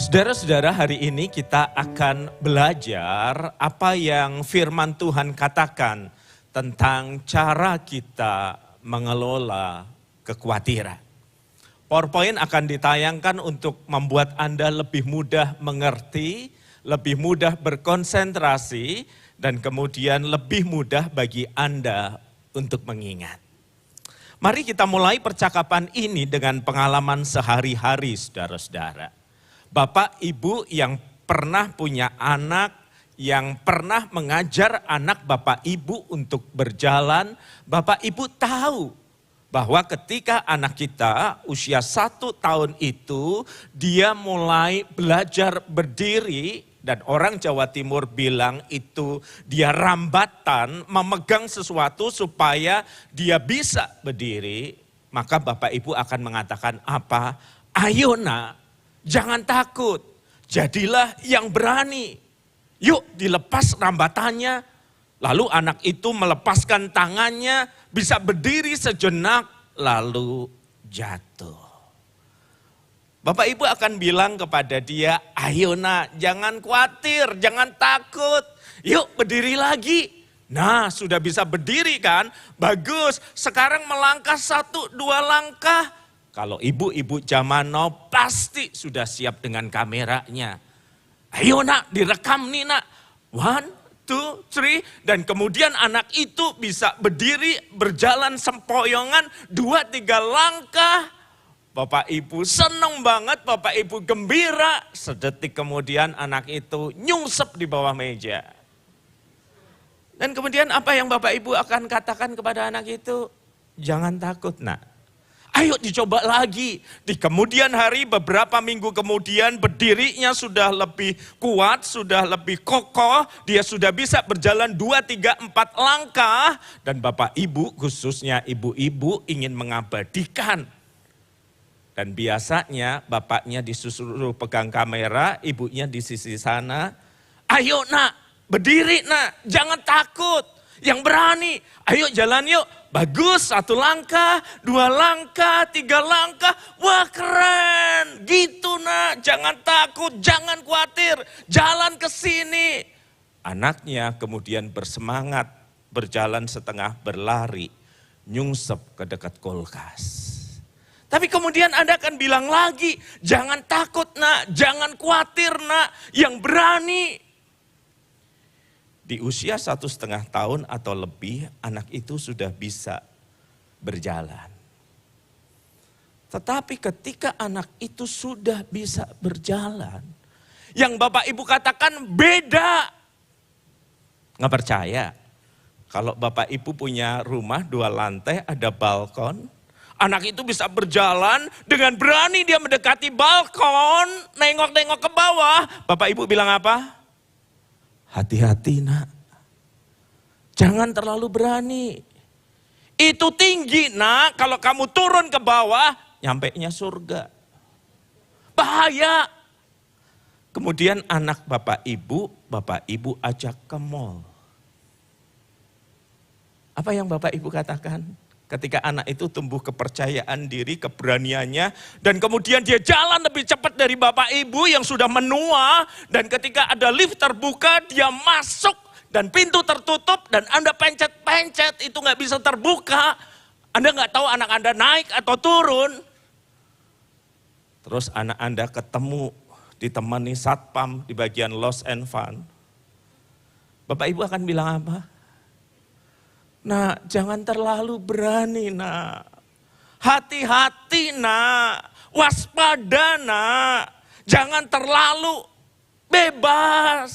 Saudara-saudara, hari ini kita akan belajar apa yang firman Tuhan katakan tentang cara kita mengelola kekhawatiran. PowerPoint akan ditayangkan untuk membuat Anda lebih mudah mengerti, lebih mudah berkonsentrasi, dan kemudian lebih mudah bagi Anda untuk mengingat. Mari kita mulai percakapan ini dengan pengalaman sehari-hari, saudara-saudara. Bapak Ibu yang pernah punya anak, yang pernah mengajar anak Bapak Ibu untuk berjalan, Bapak Ibu tahu bahwa ketika anak kita usia 1 tahun itu, dia mulai belajar berdiri, dan orang Jawa Timur bilang itu dia rambatan, memegang sesuatu supaya dia bisa berdiri, maka Bapak Ibu akan mengatakan apa? Ayo nak, jangan takut, jadilah yang berani. Yuk dilepas rambatannya. Lalu anak itu melepaskan tangannya, bisa berdiri sejenak, lalu jatuh. Bapak Ibu akan bilang kepada dia, ayo nak, jangan khawatir, jangan takut. Yuk berdiri lagi. Nah sudah bisa berdiri kan? Bagus, sekarang melangkah 1-2 langkah. Kalau ibu-ibu zaman now pasti sudah siap dengan kameranya. Ayo nak, direkam nih nak. 1, 2, 3. Dan kemudian anak itu bisa berdiri, berjalan sempoyongan 2-3 langkah. Bapak Ibu senang banget, Bapak Ibu gembira. Sedetik kemudian anak itu nyungsep di bawah meja. Dan kemudian apa yang Bapak Ibu akan katakan kepada anak itu? Jangan takut nak. Ayo dicoba lagi. Di kemudian hari, beberapa minggu kemudian berdirinya sudah lebih kuat, sudah lebih kokoh. Dia sudah bisa berjalan 2, 3, 4 langkah. Dan Bapak Ibu, khususnya ibu-ibu ingin mengabadikan. Dan biasanya bapaknya disuruh pegang kamera, ibunya di sisi sana. Ayo nak, berdiri nak, jangan takut. Yang berani, ayo jalan yuk. Bagus, 1 langkah, 2 langkah, 3 langkah. Wah keren, gitu nak, jangan takut, jangan khawatir. Jalan ke sini. Anaknya kemudian bersemangat, berjalan setengah berlari, nyungsep ke dekat kulkas. Tapi kemudian Anda akan bilang lagi, jangan takut nak, jangan khawatir nak, yang berani. Di usia 1,5 tahun atau lebih, anak itu sudah bisa berjalan. Tetapi ketika anak itu sudah bisa berjalan, yang Bapak Ibu katakan beda. Nggak percaya? Kalau Bapak Ibu punya rumah 2 lantai, ada balkon, anak itu bisa berjalan dengan berani dia mendekati balkon, nengok-nengok ke bawah. Bapak Ibu bilang apa? Hati-hati nak, jangan terlalu berani. Itu tinggi nak, kalau kamu turun ke bawah, nyampenya surga. Bahaya. Kemudian anak Bapak Ibu ajak ke mall. Apa yang Bapak Ibu katakan? Ketika anak itu tumbuh kepercayaan diri, keberaniannya. Dan kemudian dia jalan lebih cepat dari Bapak Ibu yang sudah menua. Dan ketika ada lift terbuka, dia masuk dan pintu tertutup. Dan Anda pencet-pencet, itu nggak bisa terbuka. Anda nggak tahu anak Anda naik atau turun. Terus anak Anda ketemu, ditemani satpam di bagian lost and found. Bapak Ibu akan bilang apa? Nak, jangan terlalu berani nak. Hati-hati nak. Waspada nak. Jangan terlalu bebas.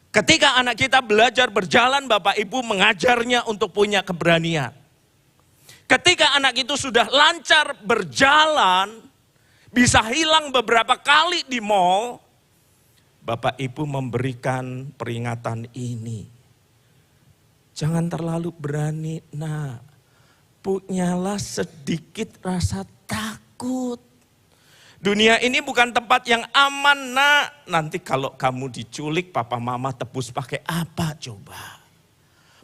Ketika anak kita belajar berjalan, Bapak Ibu mengajarnya untuk punya keberanian. Ketika anak itu sudah lancar berjalan, bisa hilang beberapa kali di mall, Bapak Ibu memberikan peringatan ini. Jangan terlalu berani nak. Punyalah sedikit rasa takut. Dunia ini bukan tempat yang aman nak. Nanti kalau kamu diculik papa mama tebus pakai apa coba.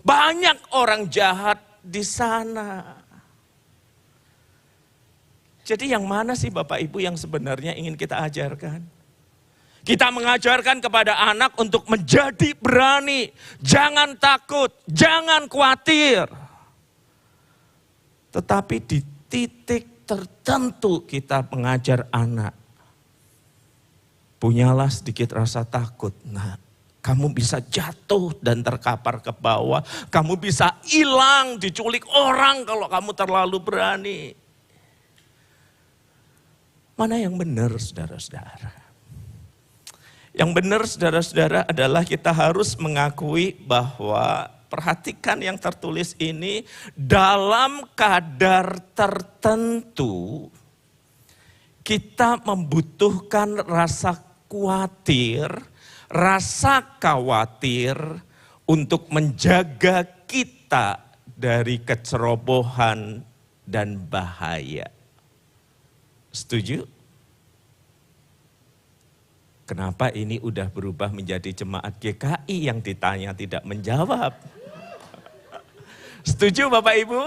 Banyak orang jahat di sana. Jadi yang mana sih Bapak Ibu yang sebenarnya ingin kita ajarkan? Kita mengajarkan kepada anak untuk menjadi berani. Jangan takut, jangan khawatir. Tetapi di titik tertentu kita mengajar anak. Punyalah sedikit rasa takut. Nah, kamu bisa jatuh dan terkapar ke bawah. Kamu bisa hilang, diculik orang kalau kamu terlalu berani. Mana yang benar saudara-saudara? Yang benar saudara-saudara adalah kita harus mengakui bahwa perhatikan yang tertulis ini dalam kadar tertentu kita membutuhkan rasa khawatir untuk menjaga kita dari kecerobohan dan bahaya. Setuju? Kenapa ini udah berubah menjadi jemaat GKI yang ditanya tidak menjawab? Setuju Bapak Ibu?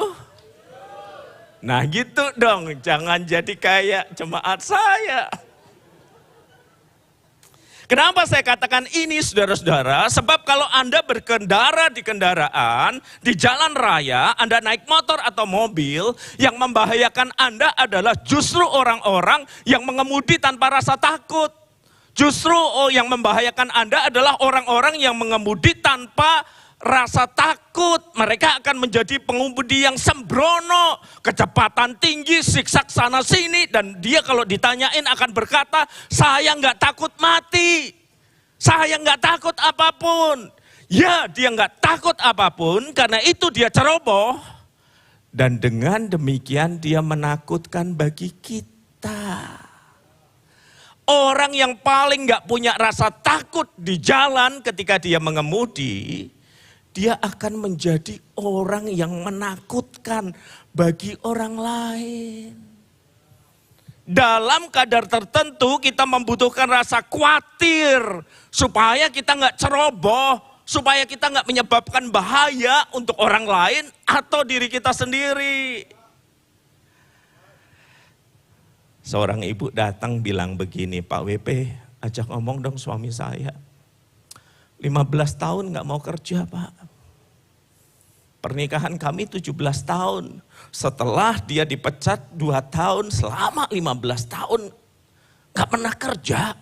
Nah gitu dong, jangan jadi kayak jemaat saya. Kenapa saya katakan ini saudara-saudara? Sebab kalau Anda berkendara di kendaraan, di jalan raya, Anda naik motor atau mobil, yang membahayakan Anda adalah justru orang-orang yang mengemudi tanpa rasa takut. Justru yang membahayakan Anda adalah orang-orang yang mengemudi tanpa rasa takut. Mereka akan menjadi pengemudi yang sembrono, kecepatan tinggi, siksak sana sini, dan dia kalau ditanyain akan berkata, saya nggak takut mati, saya nggak takut apapun. Ya, dia nggak takut apapun, karena itu dia ceroboh, dan dengan demikian dia menakutkan bagi kita. Orang yang paling nggak punya rasa takut di jalan ketika dia mengemudi, dia akan menjadi orang yang menakutkan bagi orang lain. Dalam kadar tertentu kita membutuhkan rasa khawatir supaya kita nggak ceroboh, supaya kita nggak menyebabkan bahaya untuk orang lain atau diri kita sendiri. Seorang ibu datang bilang begini, Pak WP, ajak ngomong dong suami saya. 15 tahun gak mau kerja Pak. Pernikahan kami 17 tahun. Setelah dia dipecat 2 tahun, selama 15 tahun gak pernah kerja.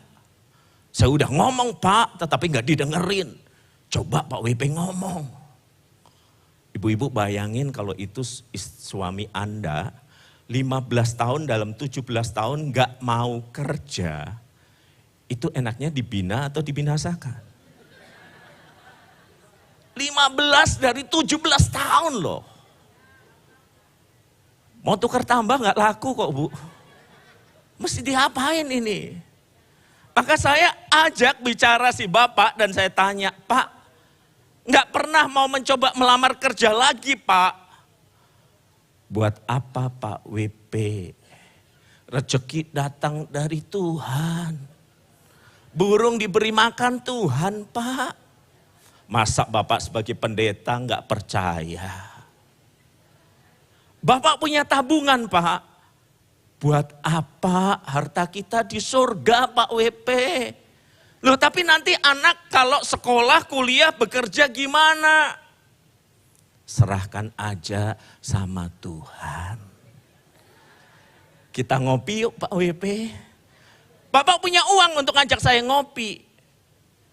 Saya udah ngomong Pak, tetapi gak didengerin. Coba Pak WP ngomong. Ibu-ibu bayangin kalau itu suami Anda 15 tahun dalam 17 tahun gak mau kerja. Itu enaknya dibina atau dibinasakan? 15 dari 17 tahun loh. Mau tukar tambah gak laku kok Bu. Mesti diapain ini? Maka saya ajak bicara si bapak dan saya tanya, Pak, gak pernah mau mencoba melamar kerja lagi Pak? Buat apa Pak WP? Rezeki datang dari Tuhan. Burung diberi makan Tuhan Pak. Masa Bapak sebagai pendeta nggak percaya? Bapak punya tabungan Pak. Buat apa harta kita di surga Pak WP? Loh tapi nanti anak kalau sekolah, kuliah, bekerja gimana? Serahkan aja sama Tuhan. Kita ngopi yuk Pak WP. Bapak punya uang untuk ngajak saya ngopi.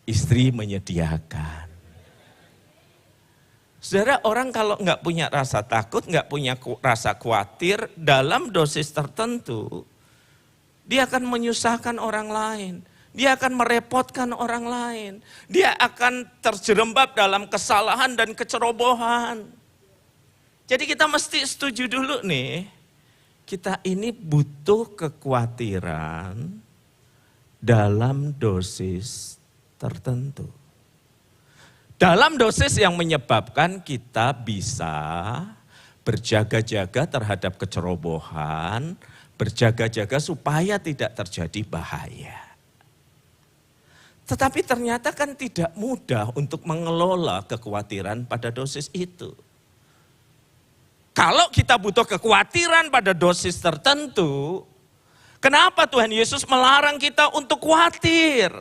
Istri menyediakan. Saudara, orang kalau nggak punya rasa takut, nggak punya rasa khawatir dalam dosis tertentu, dia akan menyusahkan orang lain. Dia akan merepotkan orang lain. Dia akan terjerembab dalam kesalahan dan kecerobohan. Jadi kita mesti setuju dulu nih, kita ini butuh kekhawatiran dalam dosis tertentu. Dalam dosis yang menyebabkan kita bisa berjaga-jaga terhadap kecerobohan, berjaga-jaga supaya tidak terjadi bahaya. Tetapi ternyata kan tidak mudah untuk mengelola kekhawatiran pada dosis itu. Kalau kita butuh kekhawatiran pada dosis tertentu, kenapa Tuhan Yesus melarang kita untuk khawatir?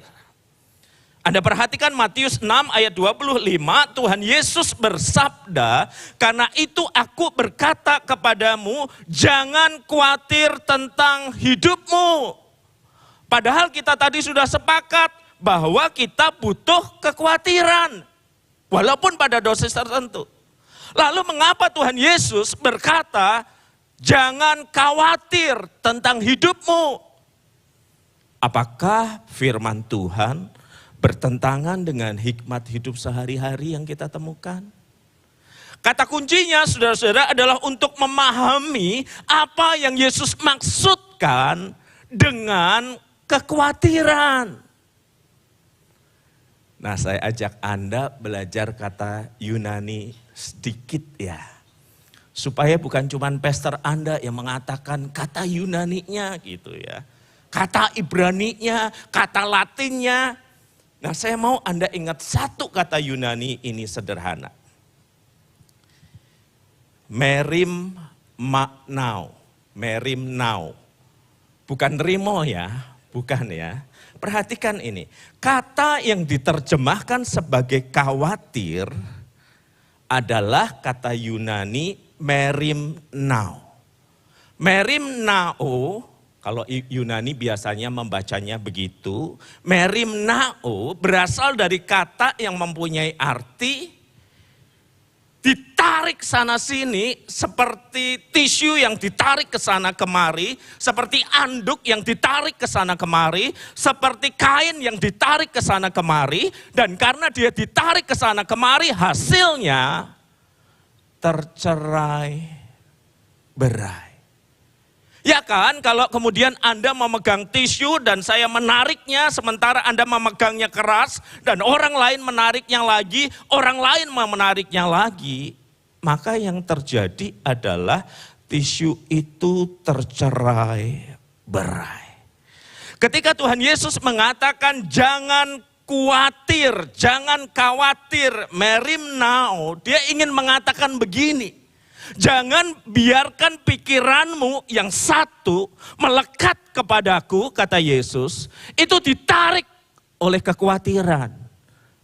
Anda perhatikan Matius 6 ayat 25, Tuhan Yesus bersabda, karena itu aku berkata kepadamu, jangan khawatir tentang hidupmu. Padahal kita tadi sudah sepakat bahwa kita butuh kekhawatiran, walaupun pada dosis tertentu. Lalu mengapa Tuhan Yesus berkata, jangan khawatir tentang hidupmu? Apakah firman Tuhan bertentangan dengan hikmat hidup sehari-hari yang kita temukan? Kata kuncinya saudara-saudara adalah untuk memahami apa yang Yesus maksudkan dengan kekhawatiran. Nah, saya ajak Anda belajar kata Yunani sedikit ya. Supaya bukan cuma pastor Anda yang mengatakan kata Yunaninya gitu ya. Kata Ibraninya, kata Latinnya. Nah, saya mau Anda ingat satu kata Yunani ini sederhana. Merimnao. Merimnao. Bukan rimo ya, bukan ya. Perhatikan ini, kata yang diterjemahkan sebagai khawatir adalah kata Yunani merimnao. Merimnao, kalau Yunani biasanya membacanya begitu, merimnao berasal dari kata yang mempunyai arti ditarik sana sini seperti tisu yang ditarik ke sana kemari, seperti anduk yang ditarik ke sana kemari, seperti kain yang ditarik ke sana kemari, dan karena dia ditarik ke sana kemari hasilnya tercerai berai. Ya kan, kalau kemudian Anda memegang tisu dan saya menariknya sementara Anda memegangnya keras dan orang lain menariknya lagi, orang lain menariknya lagi, maka yang terjadi adalah tisu itu tercerai berai. Ketika Tuhan Yesus mengatakan jangan khawatir, merimnao, dia ingin mengatakan begini. Jangan biarkan pikiranmu yang satu melekat kepadaku, kata Yesus, itu ditarik oleh kekhawatiran.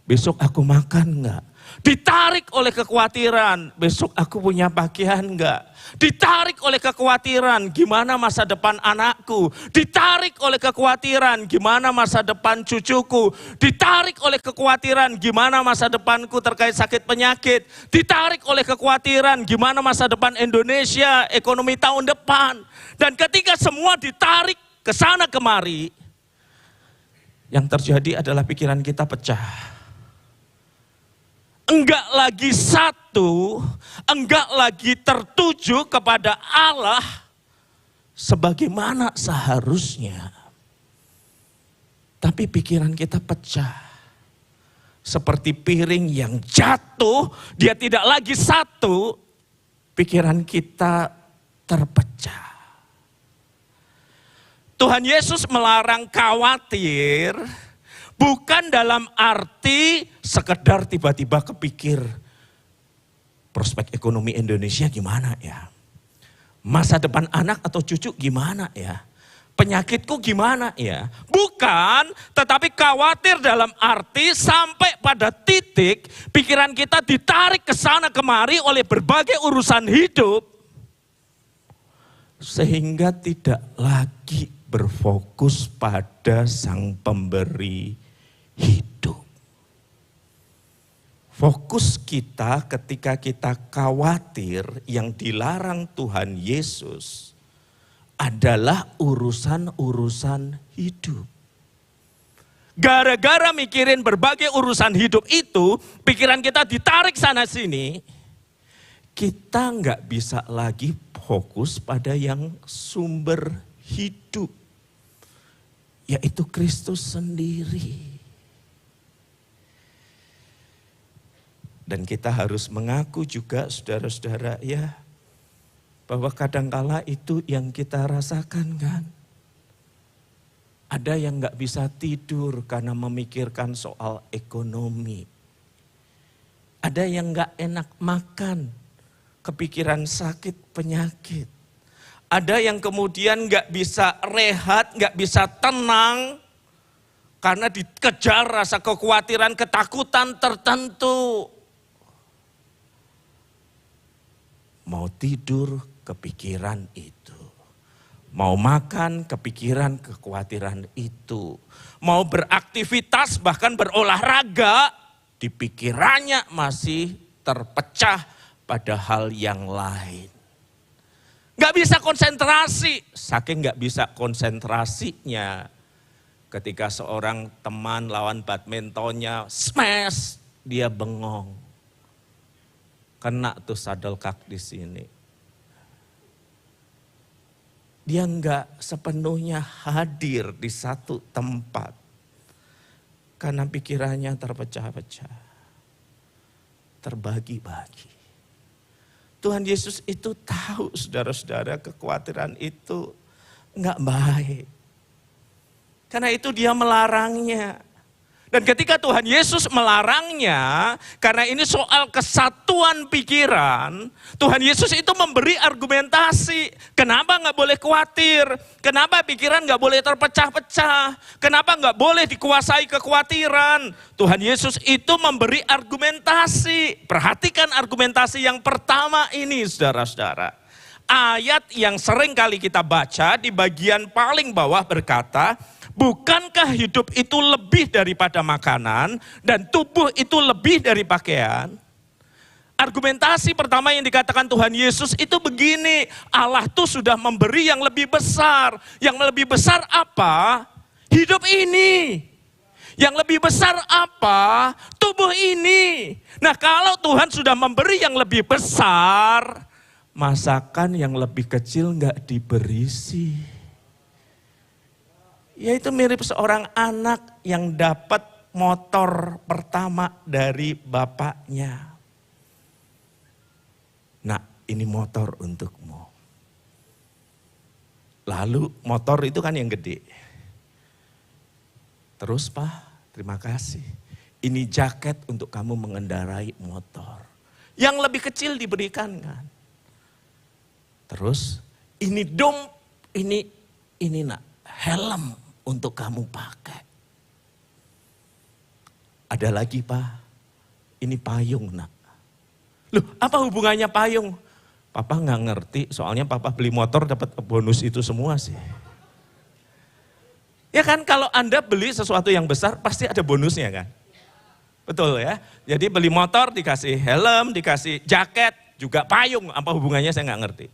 Besok aku makan enggak? Ditarik oleh kekhawatiran, besok aku punya pakaian enggak? Ditarik oleh kekhawatiran, gimana masa depan anakku? Ditarik oleh kekhawatiran, gimana masa depan cucuku? Ditarik oleh kekhawatiran, gimana masa depanku terkait sakit penyakit? Ditarik oleh kekhawatiran, gimana masa depan Indonesia, ekonomi tahun depan? Dan ketika semua ditarik ke sana kemari, yang terjadi adalah pikiran kita pecah. Enggak lagi satu, enggak lagi tertuju kepada Allah sebagaimana seharusnya. Tapi pikiran kita pecah. Seperti piring yang jatuh, dia tidak lagi satu, pikiran kita terpecah. Tuhan Yesus melarang khawatir, bukan dalam arti sekedar tiba-tiba kepikir prospek ekonomi Indonesia gimana ya. Masa depan anak atau cucu gimana ya. Penyakitku gimana ya. Bukan, tetapi khawatir dalam arti sampai pada titik pikiran kita ditarik ke sana kemari oleh berbagai urusan hidup. Sehingga tidak lagi berfokus pada Sang Pemberi hidup. Fokus kita ketika kita khawatir yang dilarang Tuhan Yesus adalah urusan-urusan hidup. Gara-gara mikirin berbagai urusan hidup itu, pikiran kita ditarik sana sini, kita nggak bisa lagi fokus pada yang sumber hidup, yaitu Kristus sendiri. Dan kita harus mengaku juga saudara-saudara ya, bahwa kadangkala itu yang kita rasakan kan. Ada yang gak bisa tidur karena memikirkan soal ekonomi. Ada yang gak enak makan kepikiran sakit penyakit. Ada yang kemudian gak bisa rehat, gak bisa tenang, karena dikejar rasa kekhawatiran, ketakutan tertentu. Mau tidur, kepikiran itu. Mau makan, kepikiran kekhawatiran itu. Mau beraktivitas, bahkan berolahraga, di pikirannya masih terpecah pada hal yang lain. Gak bisa konsentrasi, saking gak bisa konsentrasinya. Ketika seorang teman lawan badmintonnya smash, dia bengong. Kena tuh sadelkak di sini. Dia enggak sepenuhnya hadir di satu tempat. Karena pikirannya terpecah-pecah. Terbagi-bagi. Tuhan Yesus itu tahu saudara-saudara kekhawatiran itu enggak baik. Karena itu dia melarangnya. Dan ketika Tuhan Yesus melarangnya, karena ini soal kesatuan pikiran, Tuhan Yesus itu memberi argumentasi. Kenapa nggak boleh khawatir? Kenapa pikiran nggak boleh terpecah-pecah? Kenapa nggak boleh dikuasai kekhawatiran? Tuhan Yesus itu memberi argumentasi. Perhatikan argumentasi yang pertama ini, saudara-saudara. Ayat yang sering kali kita baca di bagian paling bawah berkata, bukankah hidup itu lebih daripada makanan dan tubuh itu lebih dari pakaian? Argumentasi pertama yang dikatakan Tuhan Yesus itu begini, Allah tuh sudah memberi yang lebih besar. Yang lebih besar apa? Hidup ini. Yang lebih besar apa? Tubuh ini. Nah, kalau Tuhan sudah memberi yang lebih besar, masakan yang lebih kecil enggak diberi sih. Yaitu mirip seorang anak yang dapat motor pertama dari bapaknya. Nah, ini motor untukmu. Lalu motor itu kan yang gede. Terus Pak, terima kasih. Ini jaket untuk kamu mengendarai motor. Yang lebih kecil diberikan kan. Terus ini ini nak, helm untuk kamu pakai. Ada lagi Pak, ini payung nak. Loh, apa hubungannya payung? Papa nggak ngerti, soalnya papa beli motor dapat bonus itu semua sih. Ya kan, kalau Anda beli sesuatu yang besar pasti ada bonusnya kan? Betul ya? Jadi beli motor dikasih helm, dikasih jaket, juga payung, apa hubungannya saya nggak ngerti.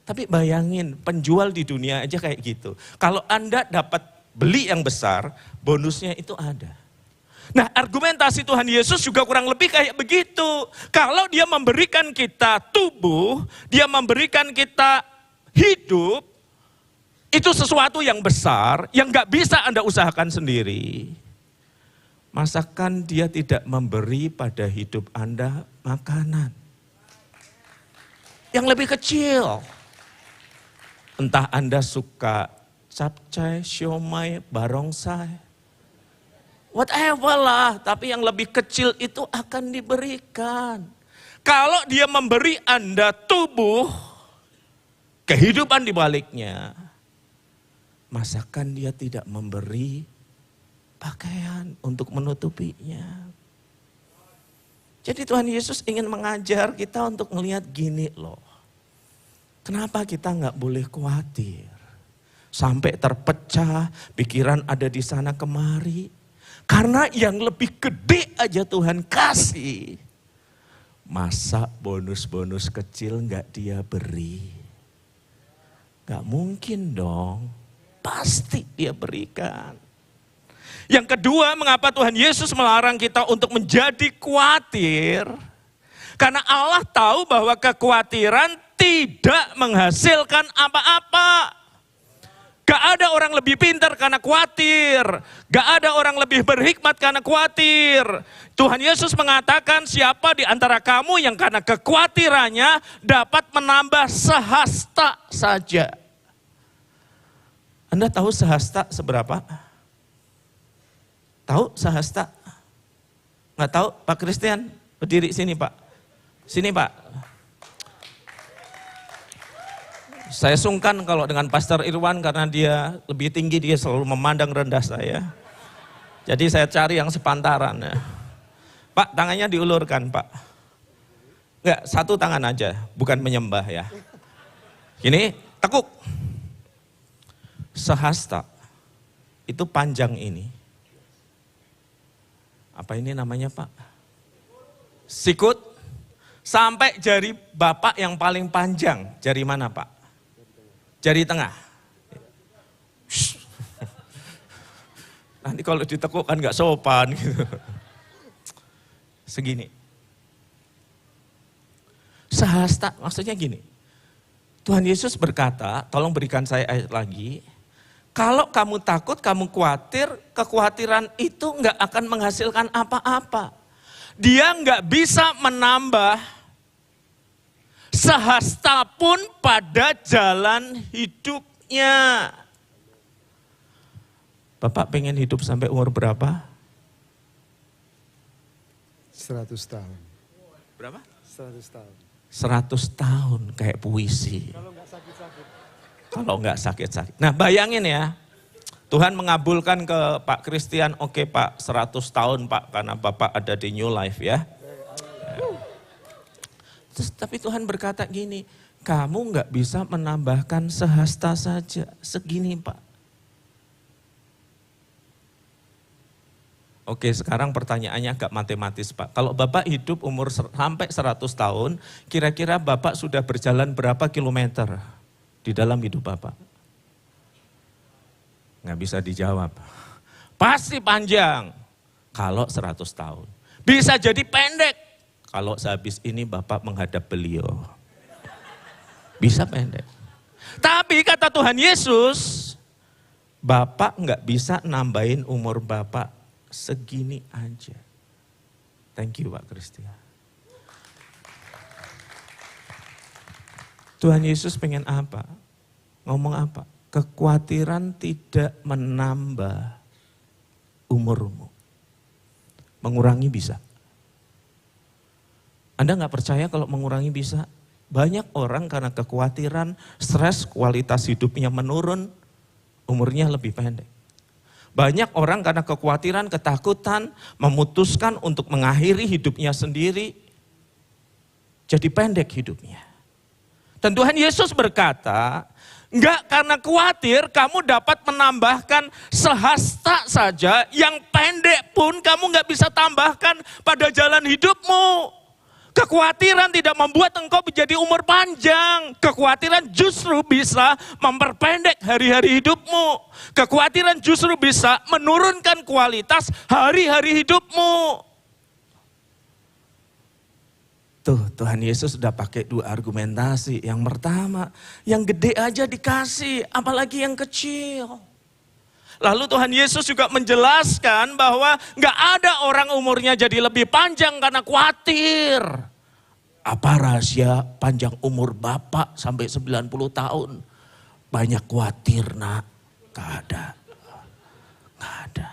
Tapi bayangin, penjual di dunia aja kayak gitu. Kalau Anda dapat beli yang besar, bonusnya itu ada. Nah, argumentasi Tuhan Yesus juga kurang lebih kayak begitu. Kalau dia memberikan kita tubuh, dia memberikan kita hidup, itu sesuatu yang besar, yang gak bisa Anda usahakan sendiri. Masakan dia tidak memberi pada hidup Anda makanan yang lebih kecil. Entah Anda suka capcay, siomay, barongsai, whatever lah, tapi yang lebih kecil itu akan diberikan. Kalau dia memberi Anda tubuh, kehidupan di baliknya, masakan dia tidak memberi pakaian untuk menutupinya. Jadi Tuhan Yesus ingin mengajar kita untuk melihat gini loh. Kenapa kita nggak boleh khawatir? Sampai terpecah, pikiran ada di sana kemari. Karena yang lebih gede aja Tuhan kasih. Masa bonus-bonus kecil nggak dia beri? Gak mungkin dong. Pasti dia berikan. Yang kedua, mengapa Tuhan Yesus melarang kita untuk menjadi khawatir? Karena Allah tahu bahwa kekhawatiran tidak menghasilkan apa-apa. Gak ada orang lebih pintar karena khawatir. Gak ada orang lebih berhikmat karena khawatir. Tuhan Yesus mengatakan, siapa di antara kamu yang karena kekhawatirannya dapat menambah sehasta saja. Anda tahu sehasta seberapa? Tahu sehasta? Nggak tahu? Pak Christian, berdiri sini Pak. Sini Pak. Saya sungkan kalau dengan Pastor Irwan karena dia lebih tinggi, dia selalu memandang rendah saya. Jadi saya cari yang sepantaran. Ya. Pak, tangannya diulurkan, Pak. Enggak, satu tangan aja, bukan menyembah ya. Gini, tekuk. Sehasta, itu panjang ini. Apa ini namanya, Pak? Sikut, sampai jari Bapak yang paling panjang. Jari mana, Pak? Jari tengah. Nanti kalau ditekuk kan gak sopan gitu. Segini. Sehasta, maksudnya gini. Tuhan Yesus berkata, tolong berikan saya ayat lagi. Kalau kamu takut, kamu khawatir, kekhawatiran itu gak akan menghasilkan apa-apa. Dia gak bisa menambah sehasta pun pada jalan hidupnya. Bapak pengen hidup sampai umur berapa? 100 tahun. Berapa? 100 tahun. 100 tahun kayak puisi. Kalau nggak sakit-sakit. Kalau nggak sakit-sakit. Nah bayangin ya, Tuhan mengabulkan ke Pak Christian, oke Pak 100 tahun Pak, karena Bapak ada di New Life ya. Terus, tapi Tuhan berkata gini, kamu nggak bisa menambahkan sehasta saja, segini Pak. Oke, sekarang pertanyaannya agak matematis Pak. Kalau Bapak hidup umur sampai 100 tahun, kira-kira Bapak sudah berjalan berapa kilometer di dalam hidup Bapak? Nggak bisa dijawab. Pasti panjang kalau 100 tahun. Bisa jadi pendek kalau sehabis ini Bapak menghadap beliau. Bisa pendek. Tapi kata Tuhan Yesus, Bapak nggak bisa nambahin umur Bapak segini aja. Thank you Pak Christian. Tuhan Yesus pengen apa? Ngomong apa? Kekhawatiran tidak menambah umurmu. Mengurangi bisa. Anda nggak percaya kalau mengurangi bisa? Banyak orang karena kekhawatiran, stres, kualitas hidupnya menurun, umurnya lebih pendek. Banyak orang karena kekhawatiran, ketakutan, memutuskan untuk mengakhiri hidupnya sendiri, jadi pendek hidupnya. Dan Tuhan Yesus berkata, enggak, karena khawatir kamu dapat menambahkan sehasta saja, yang pendek pun kamu enggak bisa tambahkan pada jalan hidupmu. Kekhawatiran tidak membuat engkau menjadi umur panjang. Kekhawatiran justru bisa memperpendek hari-hari hidupmu. Kekhawatiran justru bisa menurunkan kualitas hari-hari hidupmu. Tuh, Tuhan Yesus sudah pakai dua argumentasi. Yang pertama, yang gede aja dikasih, apalagi yang kecil. Lalu Tuhan Yesus juga menjelaskan bahwa gak ada orang umurnya jadi lebih panjang karena khawatir. Apa rahasia panjang umur Bapak sampai 90 tahun? Banyak khawatir nak, gak ada. Gak ada.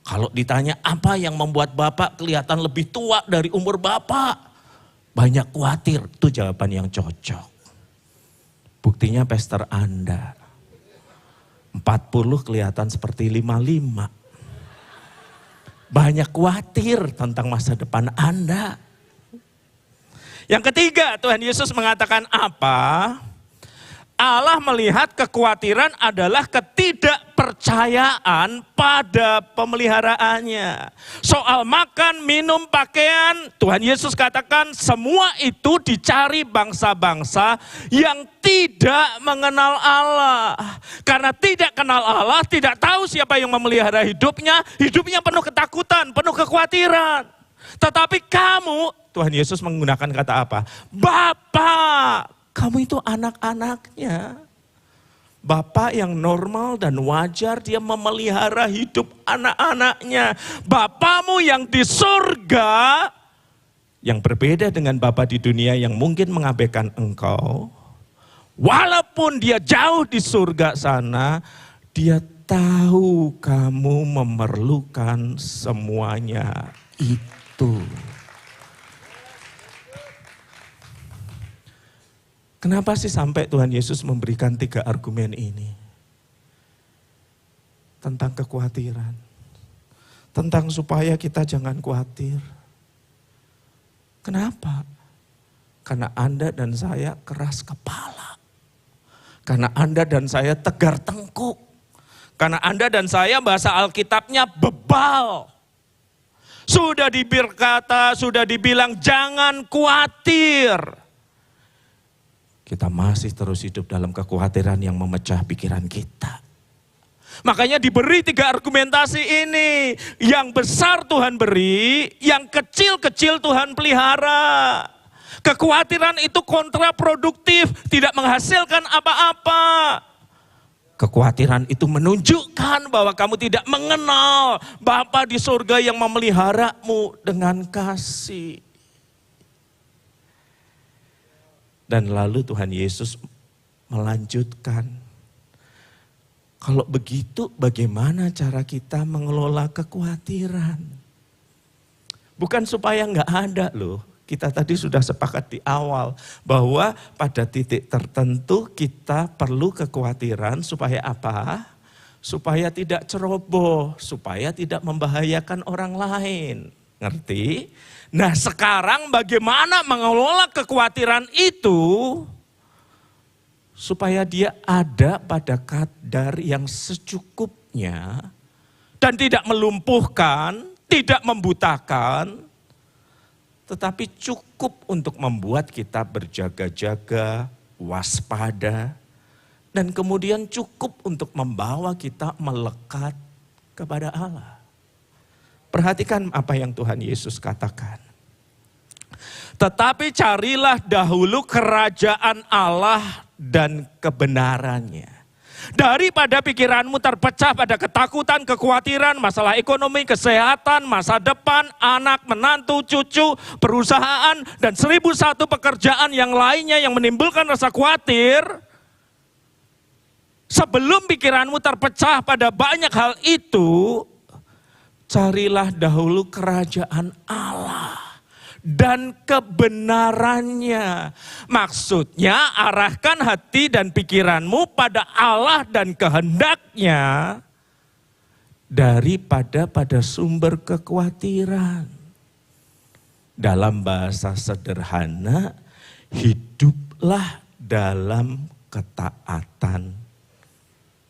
Kalau ditanya apa yang membuat Bapak kelihatan lebih tua dari umur Bapak? Banyak khawatir, itu jawaban yang cocok. Buktinya pastor Anda. 40 kelihatan seperti 55. Banyak khawatir tentang masa depan Anda. Yang ketiga, Tuhan Yesus mengatakan apa? Allah melihat kekhawatiran adalah ketidakpercayaan pada pemeliharaannya. Soal makan, minum, pakaian, Tuhan Yesus katakan semua itu dicari bangsa-bangsa yang tidak mengenal Allah. Karena tidak kenal Allah, tidak tahu siapa yang memelihara hidupnya, hidupnya penuh ketakutan, penuh kekhawatiran. Tetapi kamu, Tuhan Yesus menggunakan kata apa? Bapak. Kamu itu anak-anaknya. Bapak yang normal dan wajar, dia memelihara hidup anak-anaknya. Bapamu yang di surga, yang berbeda dengan Bapa di dunia yang mungkin mengabaikan engkau. Walaupun dia jauh di surga sana, dia tahu kamu memerlukan semuanya itu. Kenapa sih sampai Tuhan Yesus memberikan 3 argumen ini? Tentang kekhawatiran. Tentang supaya kita jangan khawatir. Kenapa? Karena Anda dan saya keras kepala. Karena Anda dan saya tegar tengkuk. Karena Anda dan saya bahasa Alkitabnya bebal. Sudah berkata, sudah dibilang jangan khawatir. Kita masih terus hidup dalam kekhawatiran yang memecah pikiran kita. Makanya diberi 3 argumentasi ini. Yang besar Tuhan beri, yang kecil-kecil Tuhan pelihara. Kekhawatiran itu kontraproduktif, tidak menghasilkan apa-apa. Kekhawatiran itu menunjukkan bahwa kamu tidak mengenal Bapa di surga yang memeliharamu dengan kasih. Dan lalu Tuhan Yesus melanjutkan. Kalau begitu bagaimana cara kita mengelola kekhawatiran? Bukan supaya enggak ada loh. Kita tadi sudah sepakat di awal bahwa pada titik tertentu kita perlu kekhawatiran supaya apa? Supaya tidak ceroboh, supaya tidak membahayakan orang lain. Ngerti? Nah sekarang bagaimana mengelola kekhawatiran itu supaya dia ada pada kadar yang secukupnya dan tidak melumpuhkan, tidak membutakan, tetapi cukup untuk membuat kita berjaga-jaga, waspada, dan kemudian cukup untuk membawa kita melekat kepada Allah. Perhatikan apa yang Tuhan Yesus katakan. Tetapi carilah dahulu kerajaan Allah dan kebenarannya. Daripada pikiranmu terpecah pada ketakutan, kekhawatiran, masalah ekonomi, kesehatan, masa depan, anak, menantu, cucu, perusahaan, dan 1001 pekerjaan yang lainnya yang menimbulkan rasa khawatir. Sebelum pikiranmu terpecah pada banyak hal itu, carilah dahulu kerajaan Allah dan kebenarannya. Maksudnya arahkan hati dan pikiranmu pada Allah dan kehendaknya daripada pada sumber kekhawatiran. Dalam bahasa sederhana, hiduplah dalam ketaatan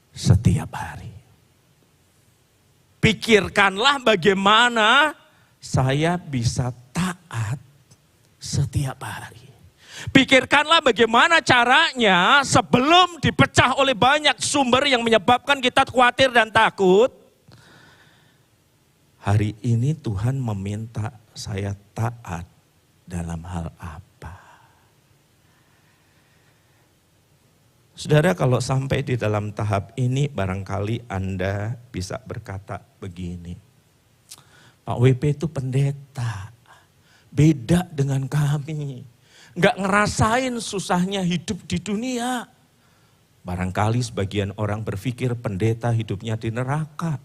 setiap hari. Pikirkanlah bagaimana saya bisa taat setiap hari. Pikirkanlah bagaimana caranya sebelum dipecah oleh banyak sumber yang menyebabkan kita khawatir dan takut. Hari ini Tuhan meminta saya taat dalam hal apa? Saudara, kalau sampai di dalam tahap ini barangkali Anda bisa berkata begini. Pak WP itu pendeta, beda dengan kami. Enggak ngerasain susahnya hidup di dunia. Barangkali sebagian orang berpikir pendeta hidupnya di neraka.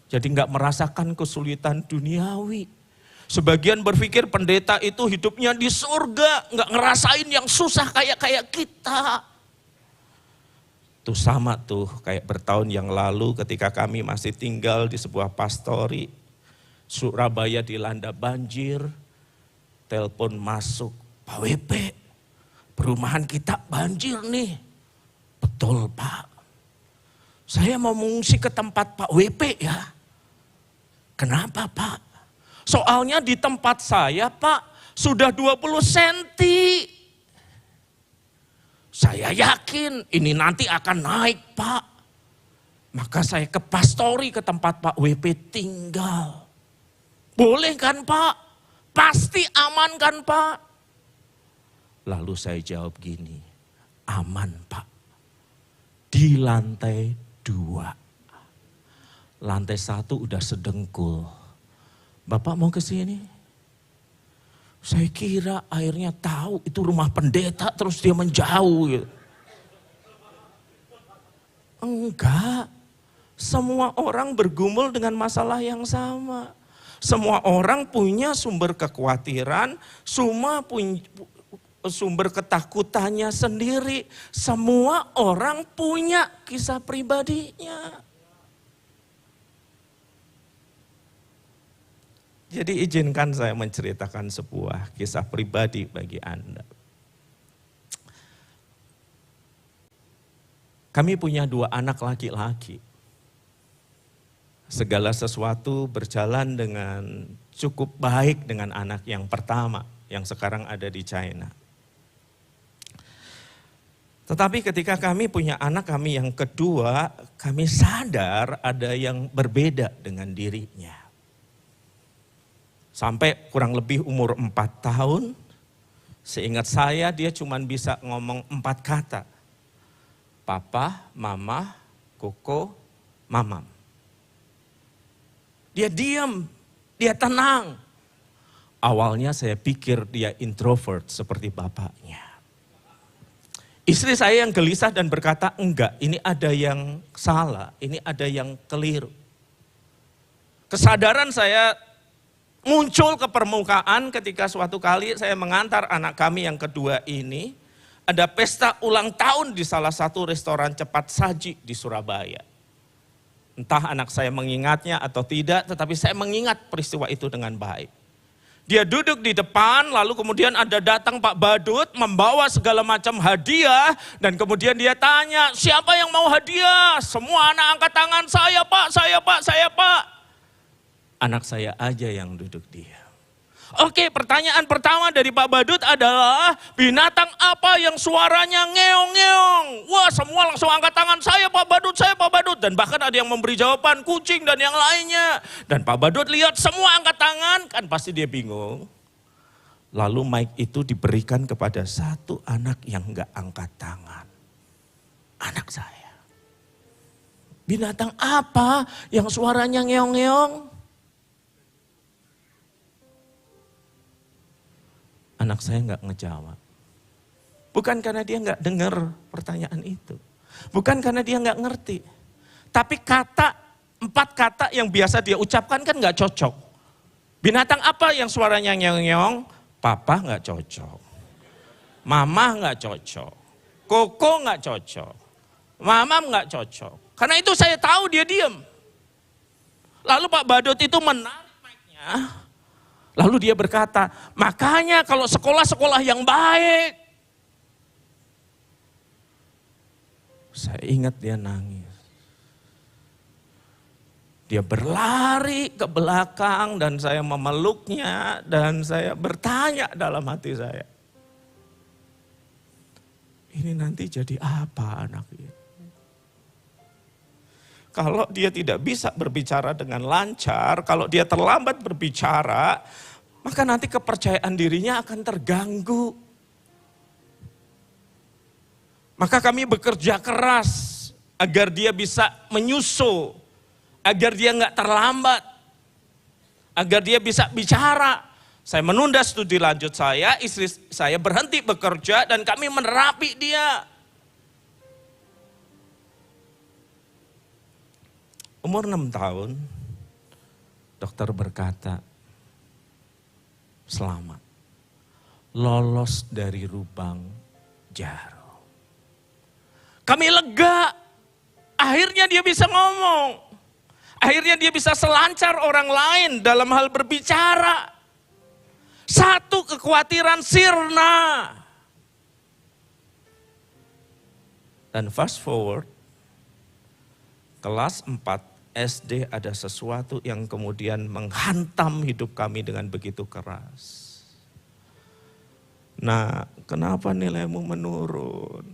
Jadi enggak merasakan kesulitan duniawi. Sebagian berpikir pendeta itu hidupnya di surga, enggak ngerasain yang susah kayak kita. Itu sama tuh kayak bertahun yang lalu ketika kami masih tinggal di sebuah pastori. Surabaya dilanda banjir, telepon masuk, Pak WP, perumahan kita banjir nih. Betul Pak, saya mau mengungsi ke tempat Pak WP ya. Kenapa Pak? Soalnya di tempat saya Pak sudah 20 senti. Saya yakin ini nanti akan naik Pak. Maka saya ke pastori ke tempat Pak WP tinggal. Boleh kan Pak? Pasti aman kan Pak? Lalu saya jawab gini, aman Pak. Di lantai 2. Lantai 1 udah sedengkul. Bapak mau ke sini? Saya kira akhirnya tahu itu rumah pendeta terus dia menjauh. Gitu. Enggak. Semua orang bergumul dengan masalah yang sama. Semua orang punya sumber kekhawatiran, semua sumber ketakutannya sendiri. Semua orang punya kisah pribadinya. Jadi izinkan saya menceritakan sebuah kisah pribadi bagi Anda. Kami punya 2 anak laki-laki. Segala sesuatu berjalan dengan cukup baik dengan anak yang pertama, yang sekarang ada di China. Tetapi ketika kami punya anak kami yang kedua, kami sadar ada yang berbeda dengan dirinya. Sampai kurang lebih umur 4 tahun, seingat saya dia cuma bisa ngomong 4 kata. Papa, mama, koko, mamam. Dia diam, dia tenang. Awalnya saya pikir dia introvert seperti bapaknya. Istri saya yang gelisah dan berkata, enggak, ini ada yang salah, ini ada yang keliru. Kesadaran saya muncul ke permukaan ketika suatu kali saya mengantar anak kami yang kedua ini, ada pesta ulang tahun di salah satu restoran cepat saji di Surabaya. Entah anak saya mengingatnya atau tidak, tetapi saya mengingat peristiwa itu dengan baik. Dia duduk di depan, lalu kemudian ada datang Pak Badut membawa segala macam hadiah, dan kemudian dia tanya, siapa yang mau hadiah? Semua anak angkat tangan, saya Pak, saya Pak, saya Pak. Anak saya aja yang duduk diam. Oke, pertanyaan pertama dari Pak Badut adalah, binatang apa yang suaranya ngeong-ngeong? Wah, semua langsung angkat tangan, saya Pak Badut, saya Pak Badut. Dan bahkan ada yang memberi jawaban, kucing dan yang lainnya. Dan Pak Badut lihat semua angkat tangan, kan pasti dia bingung. Lalu mic itu diberikan kepada satu anak yang enggak angkat tangan. Anak saya. Binatang apa yang suaranya ngeong-ngeong? Anak saya enggak ngejawab. Bukan karena dia enggak dengar pertanyaan itu. Bukan karena dia enggak ngerti. Tapi 4 kata yang biasa dia ucapkan kan enggak cocok. Binatang apa yang suaranya ngeong-ngeong? Papa enggak cocok. Mama enggak cocok. Koko enggak cocok. Mamam enggak cocok. Karena itu saya tahu dia diam. Lalu Pak Badut itu menarik mic-nya. Lalu dia berkata, makanya kalau sekolah-sekolah yang baik. Saya ingat dia nangis. Dia berlari ke belakang dan saya memeluknya dan saya bertanya dalam hati saya. Ini nanti jadi apa anak ini? Kalau dia tidak bisa berbicara dengan lancar, kalau dia terlambat berbicara, maka nanti kepercayaan dirinya akan terganggu. Maka kami bekerja keras agar dia bisa menyusul, agar dia nggak terlambat, agar dia bisa bicara. Saya menunda studi lanjut saya, istri saya berhenti bekerja dan kami menerapi dia. Umur 6 tahun, dokter berkata, selamat, lolos dari lubang jarum. Kami lega, akhirnya dia bisa ngomong. Akhirnya dia bisa selancar orang lain dalam hal berbicara. Satu kekhawatiran sirna. Dan fast forward, kelas 4 SD ada sesuatu yang kemudian menghantam hidup kami dengan begitu keras. Nah, kenapa nilaimu menurun?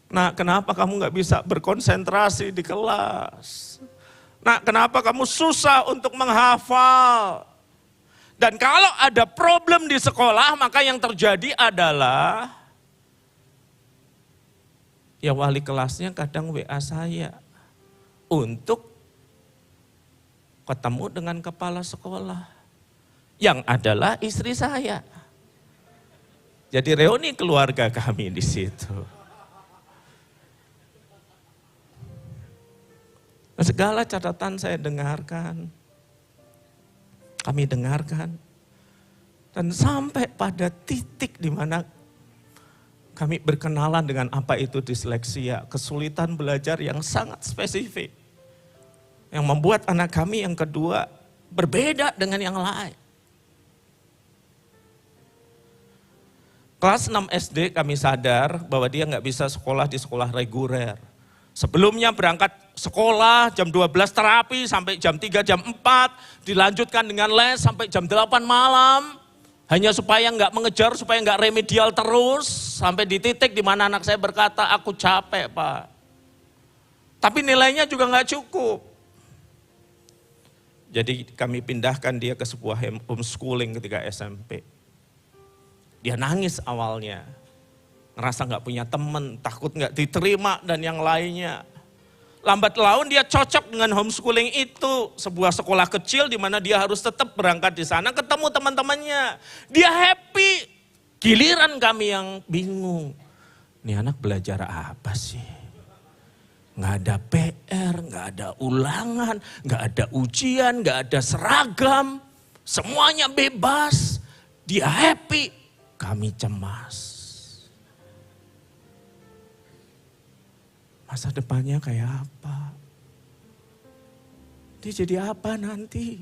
Nah, kenapa kamu gak bisa berkonsentrasi di kelas? Nah, kenapa kamu susah untuk menghafal? Dan kalau ada problem di sekolah, maka yang terjadi adalah ya wali kelasnya kadang WA saya untuk ketemu dengan kepala sekolah yang adalah istri saya. Jadi reuni keluarga kami di situ. Segala catatan saya dengarkan, kami dengarkan. Dan sampai pada titik di mana kami berkenalan dengan apa itu disleksia, kesulitan belajar yang sangat spesifik. Yang membuat anak kami yang kedua berbeda dengan yang lain. Kelas 6 SD kami sadar bahwa dia nggak bisa sekolah di sekolah reguler. Sebelumnya berangkat sekolah jam 12 terapi sampai jam 3, jam 4. Dilanjutkan dengan les sampai jam 8 malam. Hanya supaya nggak mengejar, supaya nggak remedial terus. Sampai di titik di mana anak saya berkata, aku capek Pak. Tapi nilainya juga nggak cukup. Jadi kami pindahkan dia ke sebuah homeschooling ketika SMP. Dia nangis awalnya. Ngerasa nggak punya teman, takut nggak diterima dan yang lainnya. Lambat laun dia cocok dengan homeschooling itu. Sebuah sekolah kecil di mana dia harus tetap berangkat di sana, ketemu teman-temannya. Dia happy. Giliran kami yang bingung. Ini anak belajar apa sih? Nggak ada PR, nggak ada ulangan, nggak ada ujian, nggak ada seragam. Semuanya bebas. Dia happy, kami cemas. Masa depannya kayak apa? Dia jadi apa nanti?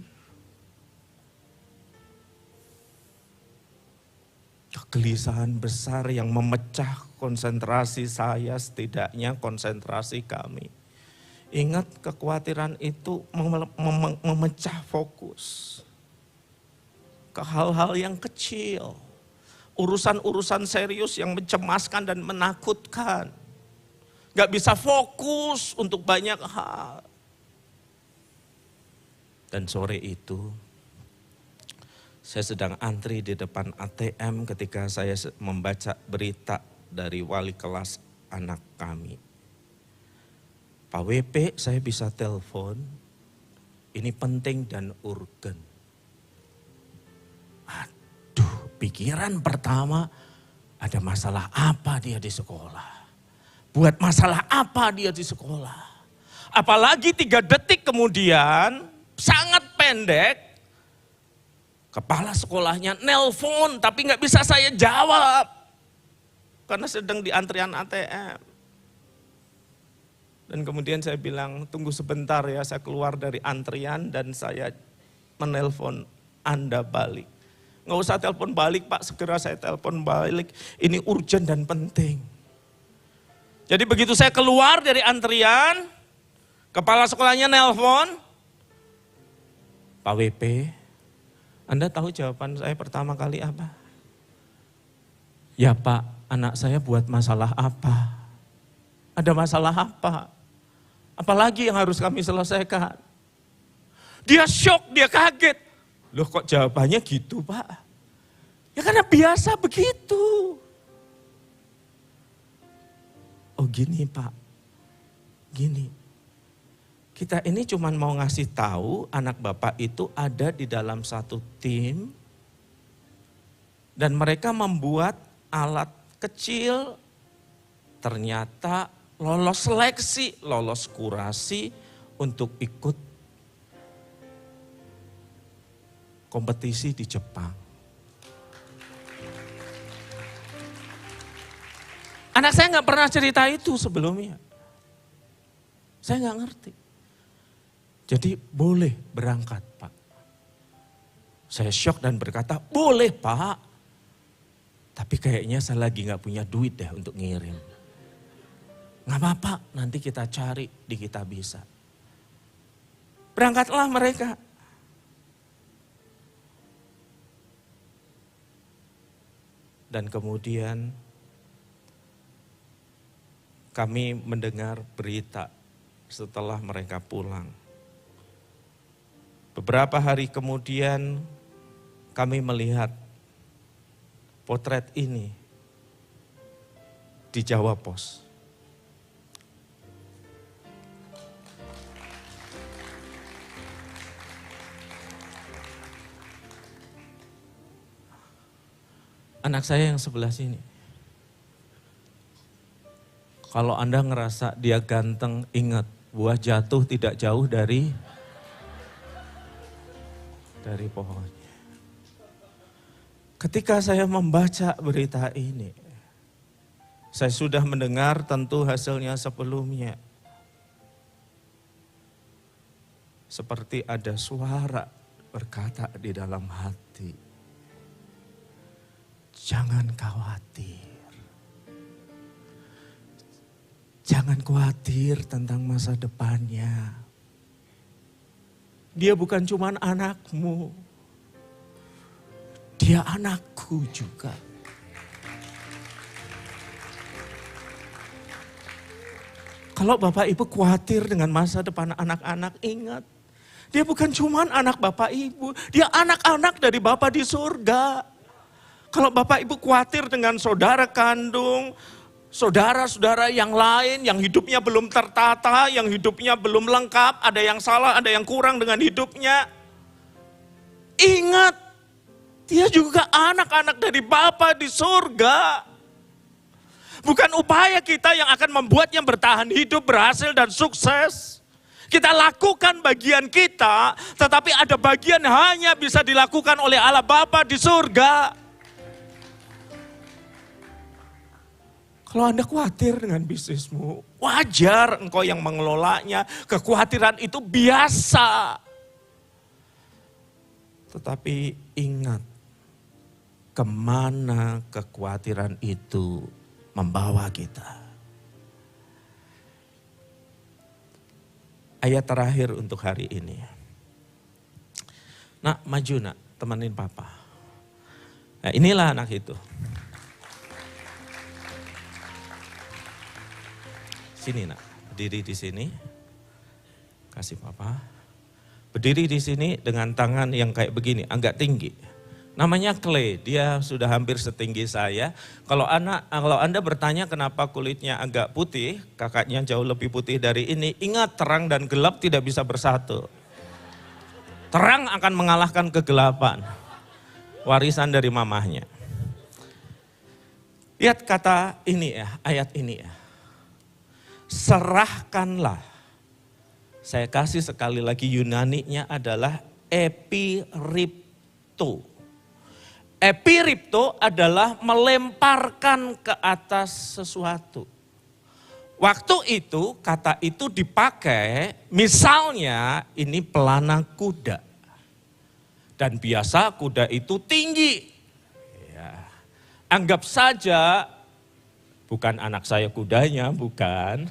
Kegelisahan besar yang memecah konsentrasi saya, setidaknya konsentrasi kami. Ingat, kekhawatiran itu memecah fokus ke hal-hal yang kecil. Urusan-urusan serius yang mencemaskan dan menakutkan. Gak bisa fokus untuk banyak hal. Dan sore itu, saya sedang antri di depan ATM ketika saya membaca berita dari wali kelas anak kami. Pak WP, saya bisa telepon, ini penting dan urgen. Aduh, pikiran pertama, ada masalah apa dia di sekolah? Buat masalah apa dia di sekolah? Apalagi 3 detik kemudian, sangat pendek, kepala sekolahnya nelpon tapi gak bisa saya jawab. Karena sedang di antrian ATM. Dan kemudian saya bilang, tunggu sebentar ya, saya keluar dari antrian dan saya menelpon Anda balik. Gak usah telepon balik Pak, segera saya telepon balik. Ini urgent dan penting. Jadi begitu saya keluar dari antrian, kepala sekolahnya nelpon, Pak WP, Anda tahu jawaban saya pertama kali apa? Ya Pak, anak saya buat masalah apa? Ada masalah apa? Apalagi yang harus kami selesaikan? Dia shock, dia kaget. Loh kok jawabannya gitu Pak? Ya karena biasa begitu. Oh gini Pak, gini. Kita ini cuma mau ngasih tahu anak Bapak itu ada di dalam satu tim. Dan mereka membuat alat kecil, ternyata lolos seleksi, lolos kurasi untuk ikut kompetisi di Jepang. Anak saya nggak pernah cerita itu sebelumnya. Saya nggak ngerti. Jadi boleh berangkat Pak. Saya syok dan berkata, boleh Pak. Tapi kayaknya saya lagi nggak punya duit deh untuk ngirim. Nggak apa-apa, nanti kita cari di Kitabisa. Berangkatlah mereka. Dan kemudian kami mendengar berita setelah mereka pulang. Beberapa hari kemudian kami melihat potret ini di Jawa Pos. Anak saya yang sebelah sini. Kalau Anda ngerasa dia ganteng, ingat buah jatuh tidak jauh dari pohonnya. Ketika saya membaca berita ini, saya sudah mendengar tentu hasilnya sebelumnya. Seperti ada suara berkata di dalam hati, jangan khawatir. Jangan khawatir tentang masa depannya. Dia bukan cuma anakmu, dia anakku juga. Kalau Bapak Ibu khawatir dengan masa depan anak-anak, ingat. Dia bukan cuma anak Bapak Ibu, dia anak-anak dari Bapa di surga. Kalau Bapak Ibu khawatir dengan saudara kandung, saudara-saudara yang lain yang hidupnya belum tertata, yang hidupnya belum lengkap, ada yang salah, ada yang kurang dengan hidupnya. Ingat, dia juga anak-anak dari Bapa di surga. Bukan upaya kita yang akan membuatnya bertahan hidup, berhasil dan sukses. Kita lakukan bagian kita, tetapi ada bagian hanya bisa dilakukan oleh Allah Bapa di surga. Kalau Anda khawatir dengan bisnismu, wajar engkau yang mengelolanya. Kekhawatiran itu biasa. Tetapi ingat, kemana kekhawatiran itu membawa kita. Ayat terakhir untuk hari ini. Nak, maju nak, temenin papa. Nah, inilah anak itu. Sini nak, berdiri di sini. Kasih papa. Berdiri di sini dengan tangan yang kayak begini, agak tinggi. Namanya Clay, dia sudah hampir setinggi saya. Kalau Anda bertanya kenapa kulitnya agak putih, kakaknya jauh lebih putih dari ini, ingat terang dan gelap tidak bisa bersatu. Terang akan mengalahkan kegelapan. Warisan dari mamahnya. Lihat kata ini ya, ayat ini ya. Serahkanlah. Saya kasih sekali lagi Yunaninya adalah epiripto. Epiripto adalah melemparkan ke atas sesuatu. Waktu itu kata itu dipakai misalnya ini pelana kuda. Dan biasa kuda itu tinggi. Ya. Anggap saja bukan anak saya kudanya, bukan.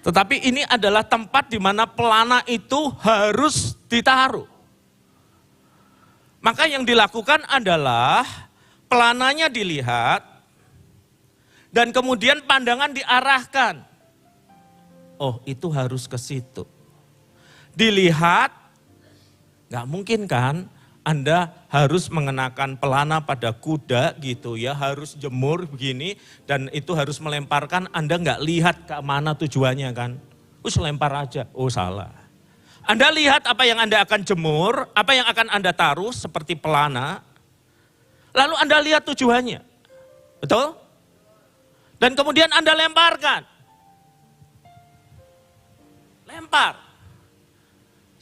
Tetapi ini adalah tempat di mana pelana itu harus ditaruh. Maka yang dilakukan adalah pelananya dilihat dan kemudian pandangan diarahkan. Oh, itu harus ke situ. Dilihat, gak mungkin kan Anda harus mengenakan pelana pada kuda gitu ya, harus jemur begini dan itu harus melemparkan, Anda gak lihat ke mana tujuannya kan. Lempar aja, oh salah. Anda lihat apa yang Anda akan jemur, apa yang akan Anda taruh seperti pelana. Lalu Anda lihat tujuannya. Betul? Dan kemudian Anda lemparkan. Lempar.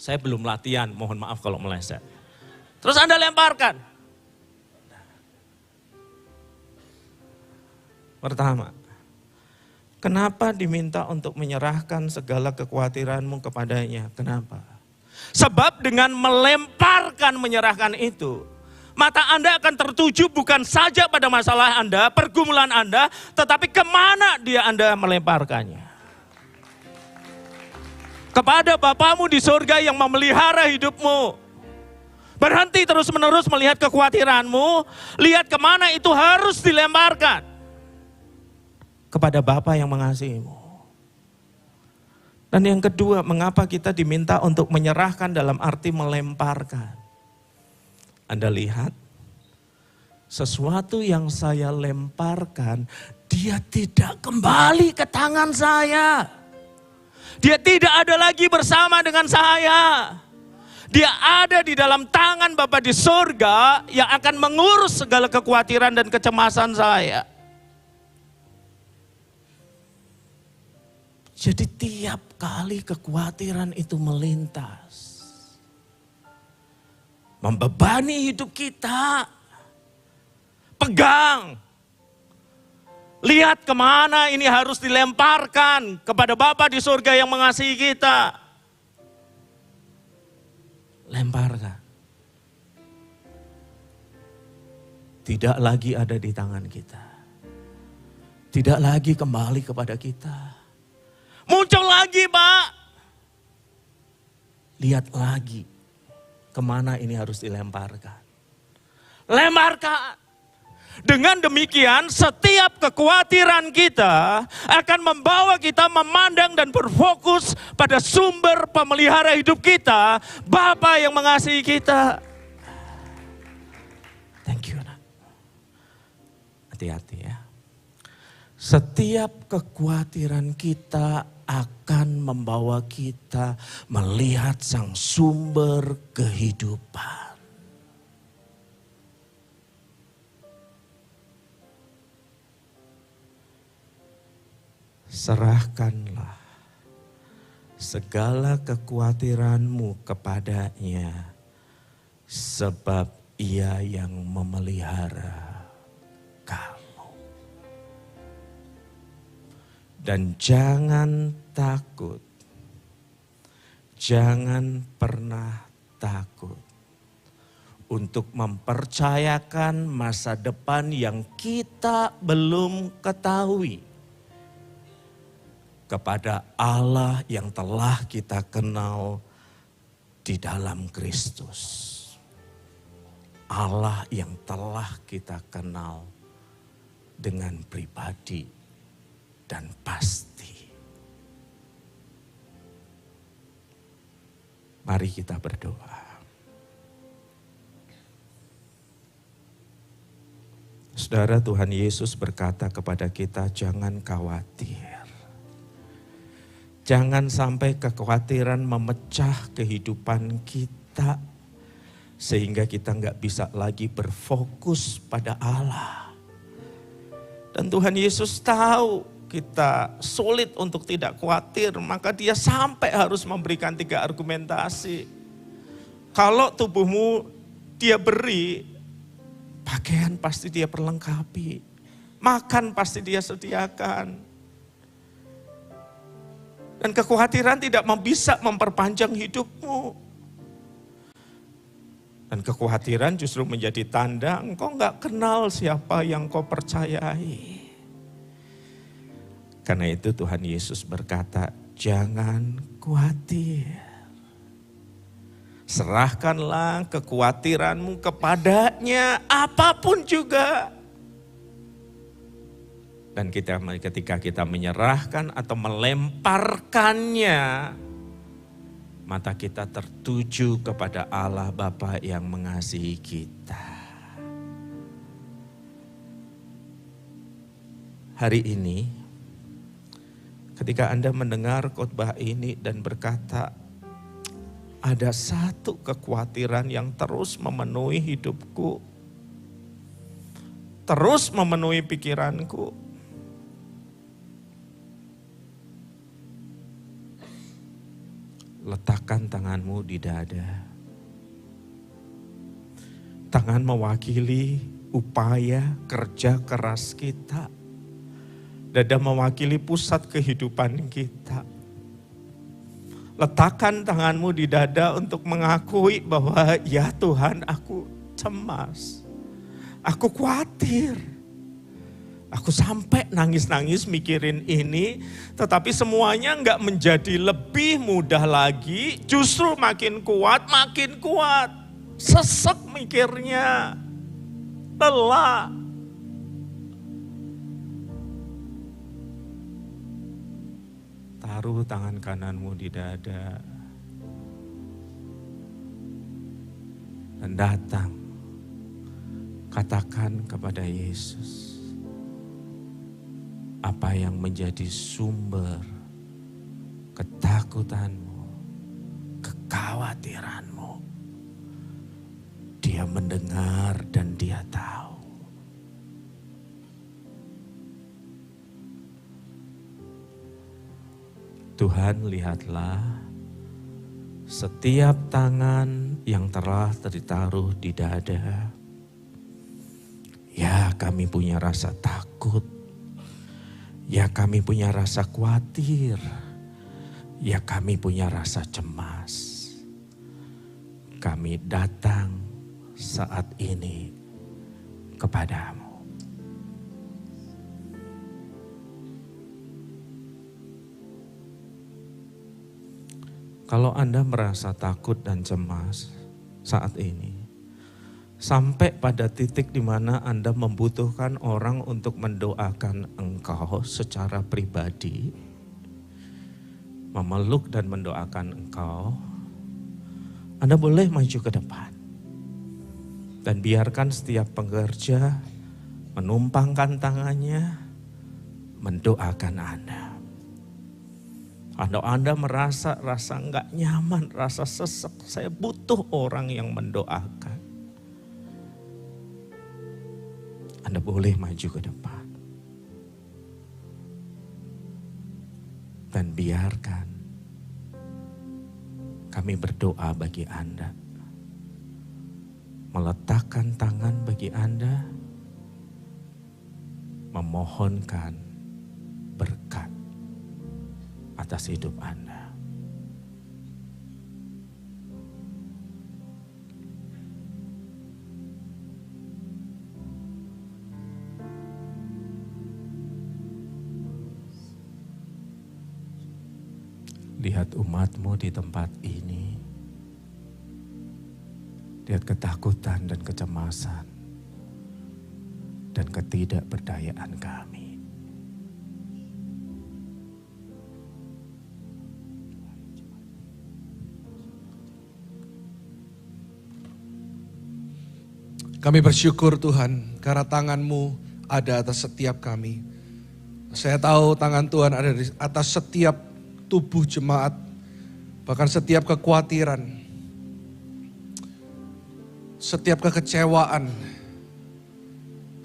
Saya belum latihan, mohon maaf kalau meleset. Terus Anda lemparkan. Pertama, kenapa diminta untuk menyerahkan segala kekhawatiranmu kepadanya? Kenapa? Sebab dengan melemparkan, menyerahkan itu, mata Anda akan tertuju bukan saja pada masalah Anda, pergumulan Anda, tetapi kemana Anda melemparkannya. Kepada Bapamu di surga yang memelihara hidupmu. Berhenti terus-menerus melihat kekhawatiranmu, lihat kemana itu harus dilemparkan. Kepada Bapa yang mengasihimu. Dan yang kedua, mengapa kita diminta untuk menyerahkan dalam arti melemparkan. Anda lihat, sesuatu yang saya lemparkan, dia tidak kembali ke tangan saya. Dia tidak ada lagi bersama dengan saya. Dia ada di dalam tangan Bapa di surga yang akan mengurus segala kekhawatiran dan kecemasan saya. Jadi tiap kali kekhawatiran itu melintas, membebani hidup kita, Pegang. Lihat kemana ini harus dilemparkan kepada Bapa di surga yang mengasihi kita. Lemparkan. Tidak lagi ada di tangan kita. Tidak lagi kembali kepada kita. Muncul lagi, Pak. Lihat lagi kemana ini harus dilemparkan. Lemparkan. Dengan demikian setiap kekhawatiran kita akan membawa kita memandang dan berfokus pada sumber pemelihara hidup kita, Bapa yang mengasihi kita. Thank you, nak. Hati-hati ya. Setiap kekhawatiran kita akan membawa kita melihat sang sumber kehidupan. Serahkanlah segala kekhawatiranmu kepadanya, sebab Ia yang memelihara kamu. Dan jangan takut, jangan pernah takut untuk mempercayakan masa depan yang kita belum ketahui kepada Allah yang telah kita kenal di dalam Kristus. Allah yang telah kita kenal dengan pribadi dan pasti. Mari kita berdoa. Saudara, Tuhan Yesus berkata kepada kita, jangan khawatir. Jangan sampai kekhawatiran memecah kehidupan kita sehingga kita nggak bisa lagi berfokus pada Allah. Dan Tuhan Yesus tahu kita sulit untuk tidak khawatir, maka Dia sampai harus memberikan 3 argumentasi. Kalau tubuhmu Dia beri, pakaian pasti Dia perlengkapi, makan pasti Dia sediakan. Dan kekhawatiran tidak bisa memperpanjang hidupmu. Dan kekhawatiran justru menjadi tanda engkau gak kenal siapa yang kau percayai. Karena itu Tuhan Yesus berkata, jangan khawatir. Serahkanlah kekhawatiranmu kepadanya, apapun juga. Dan ketika kita menyerahkan atau melemparkannya, mata kita tertuju kepada Allah Bapa yang mengasihi kita. Hari ini, ketika Anda mendengar khotbah ini dan berkata, ada satu kekhawatiran yang terus memenuhi hidupku, terus memenuhi pikiranku. Letakkan tanganmu di dada. Tangan mewakili upaya kerja keras kita. Dada mewakili pusat kehidupan kita. Letakkan tanganmu di dada untuk mengakui bahwa ya Tuhan, aku cemas. Aku khawatir. Aku sampai nangis-nangis mikirin ini, tetapi semuanya enggak menjadi lebih mudah lagi, justru makin kuat. Sesek mikirnya, lelah. Taruh tangan kananmu di dada. Dan datang, katakan kepada Yesus, apa yang menjadi sumber ketakutanmu, kekhawatiranmu. Dia mendengar dan Dia tahu. Tuhan, lihatlah setiap tangan yang telah ditaruh di dada Ya, kami punya rasa takut. Ya, kami punya rasa khawatir. Ya, kami punya rasa cemas. Kami datang saat ini kepadamu. Kalau Anda merasa takut dan cemas saat ini, sampai pada titik di mana Anda membutuhkan orang untuk mendoakan engkau secara pribadi, memeluk dan mendoakan engkau, Anda boleh maju ke depan. Dan biarkan setiap pengerja menumpangkan tangannya, mendoakan Anda. Anda merasa enggak nyaman, rasa sesek, saya butuh orang yang mendoakan. Anda boleh maju ke depan. Dan biarkan kami berdoa bagi Anda. Meletakkan tangan bagi Anda. Memohonkan berkat atas hidup Anda. Lihat umatmu di tempat ini. Lihat ketakutan dan kecemasan dan ketidakberdayaan kami. Kami bersyukur Tuhan karena tangan-Mu ada atas setiap kami. Saya tahu tangan Tuhan ada di atas setiap tubuh jemaat, bahkan setiap kekhawatiran, setiap kekecewaan,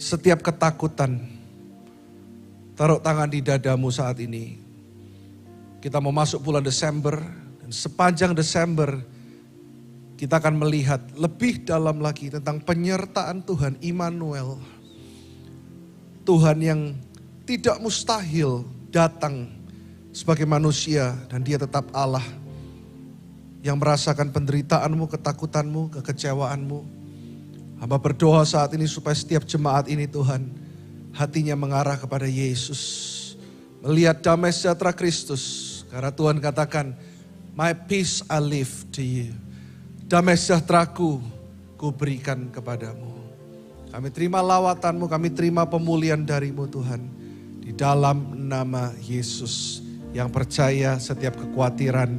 setiap ketakutan. Taruh tangan di dadamu saat ini. Kita mau masuk bulan Desember, dan sepanjang Desember kita akan melihat lebih dalam lagi tentang penyertaan Tuhan Immanuel. Tuhan yang tidak mustahil datang sebagai manusia dan dia tetap Allah. Yang merasakan penderitaanmu, ketakutanmu, kekecewaanmu. Hamba berdoa saat ini supaya setiap jemaat ini Tuhan hatinya mengarah kepada Yesus. Melihat damai sejahtera Kristus. Karena Tuhan katakan, my peace I leave to you. Damai sejahteraku ku berikan kepadamu. Kami terima lawatanmu, kami terima pemulihan darimu Tuhan. Di dalam nama Yesus yang percaya setiap kekhawatiran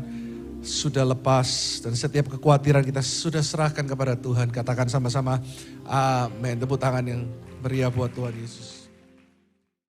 sudah lepas. Dan setiap kekhawatiran kita sudah serahkan kepada Tuhan. Katakan sama-sama amin. Tepuk tangan yang meriah buat Tuhan Yesus.